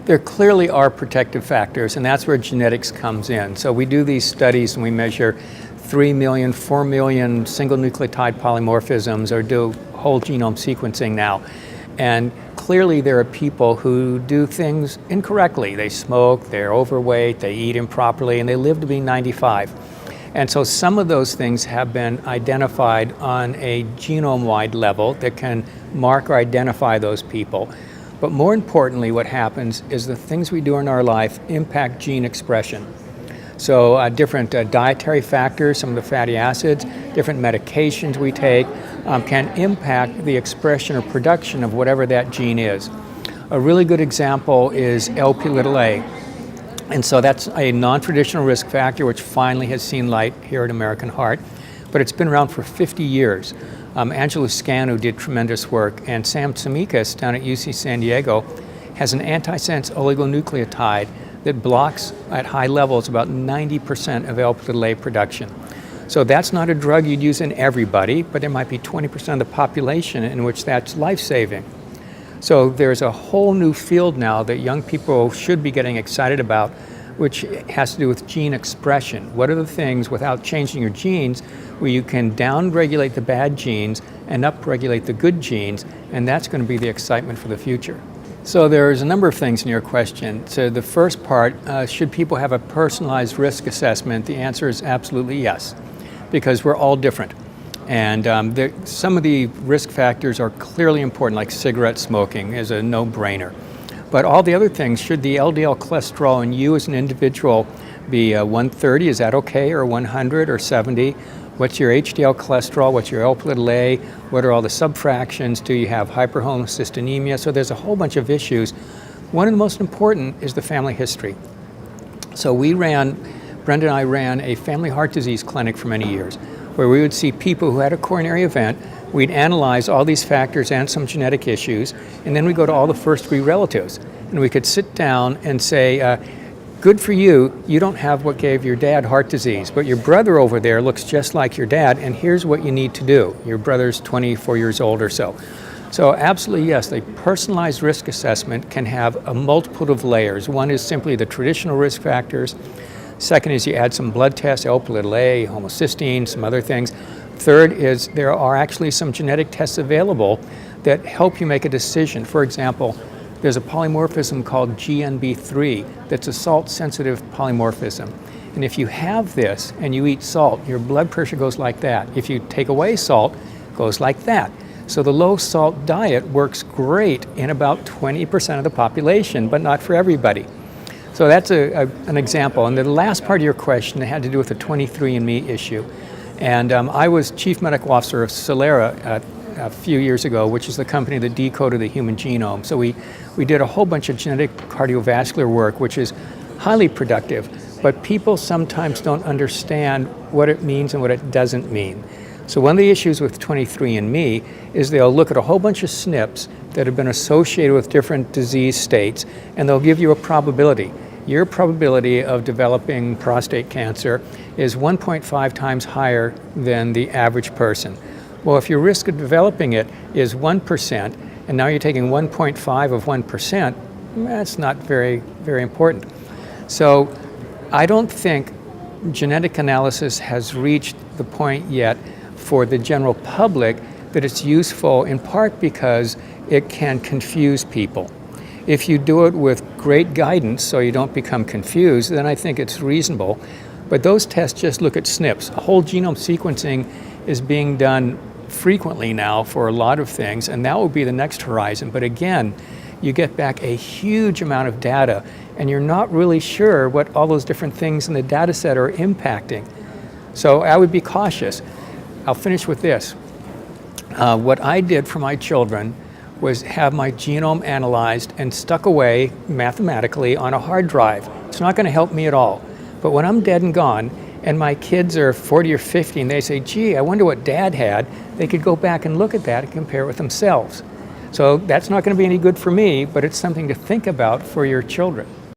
There clearly are protective factors, and that's where genetics comes in. So we do these studies and we measure 3 million, 4 million single nucleotide polymorphisms, or do whole genome sequencing now. And clearly there are people who do things incorrectly. They smoke, they're overweight, they eat improperly, and they live to be 95. And so some of those things have been identified on a genome-wide level that can mark or identify those people. But more importantly, what happens is the things we do in our life impact gene expression. So different dietary factors, some of the fatty acids, different medications we take can impact the expression or production of whatever that gene is. A really good example is Lp(a). And so that's a non-traditional risk factor which finally has seen light here at American Heart, but it's been around for 50 years. Angela Scanu did tremendous work, and Sam Tsimikas down at UC San Diego has an antisense oligonucleotide that blocks at high levels about 90% of Lp(a) production. So that's not a drug you'd use in everybody, but there might be 20% of the population in which that's life-saving. So there's a whole new field now that young people should be getting excited about, which has to do with gene expression. What are the things, without changing your genes, where you can down-regulate the bad genes and up-regulate the good genes, and that's going to be the excitement for the future. So there's a number of things in your question. So the first part, should people have a personalized risk assessment? The answer is absolutely yes, because we're all different. And some of the risk factors are clearly important, like cigarette smoking is a no-brainer. But all the other things, should the LDL cholesterol in you as an individual be 130, is that okay, or 100 or 70? What's your HDL cholesterol? What's your Lp(a)? What are all the subfractions? Do you have hyperhomocystinemia? So there's a whole bunch of issues. One of the most important is the family history. So Brenda and I ran a family heart disease clinic for many years, where we would see people who had a coronary event. We'd analyze all these factors and some genetic issues, and then we go to all the first-degree relatives. And we could sit down and say, good for you, you don't have what gave your dad heart disease, but your brother over there looks just like your dad, and here's what you need to do. Your brother's 24 years old or so. So absolutely yes, the personalized risk assessment can have a multiple of layers. One is simply the traditional risk factors. Second is you add some blood tests, Lp(a), homocysteine, some other things. Third is there are actually some genetic tests available that help you make a decision. For example, there's a polymorphism called GNB3 that's a salt-sensitive polymorphism. And if you have this and you eat salt, your blood pressure goes like that. If you take away salt, it goes like that. So the low-salt diet works great in about 20% of the population, but not for everybody. So that's an example. And the last part of your question had to do with the 23andMe issue. And I was chief medical officer of Celera a few years ago, which is the company that decoded the human genome. So we did a whole bunch of genetic cardiovascular work, which is highly productive, but people sometimes don't understand what it means and what it doesn't mean. So one of the issues with 23andMe is they'll look at a whole bunch of SNPs that have been associated with different disease states, and they'll give you a probability. Your probability of developing prostate cancer is 1.5 times higher than the average person. Well, if your risk of developing it is 1%, and now you're taking 1.5 of 1%, that's not very, very important. So I don't think genetic analysis has reached the point yet for the general public that it's useful, in part because it can confuse people. If you do it with great guidance so you don't become confused, then I think it's reasonable. But those tests just look at SNPs. Whole genome sequencing is being done frequently now for a lot of things, and that will be the next horizon. But again, you get back a huge amount of data, and you're not really sure what all those different things in the data set are impacting. So I would be cautious. I'll finish with this. What I did for my children was have my genome analyzed and stuck away mathematically on a hard drive. It's not going to help me at all. But when I'm dead and gone, and my kids are 40 or 50, and they say, gee, I wonder what dad had, they could go back and look at that and compare it with themselves. So that's not going to be any good for me, but it's something to think about for your children.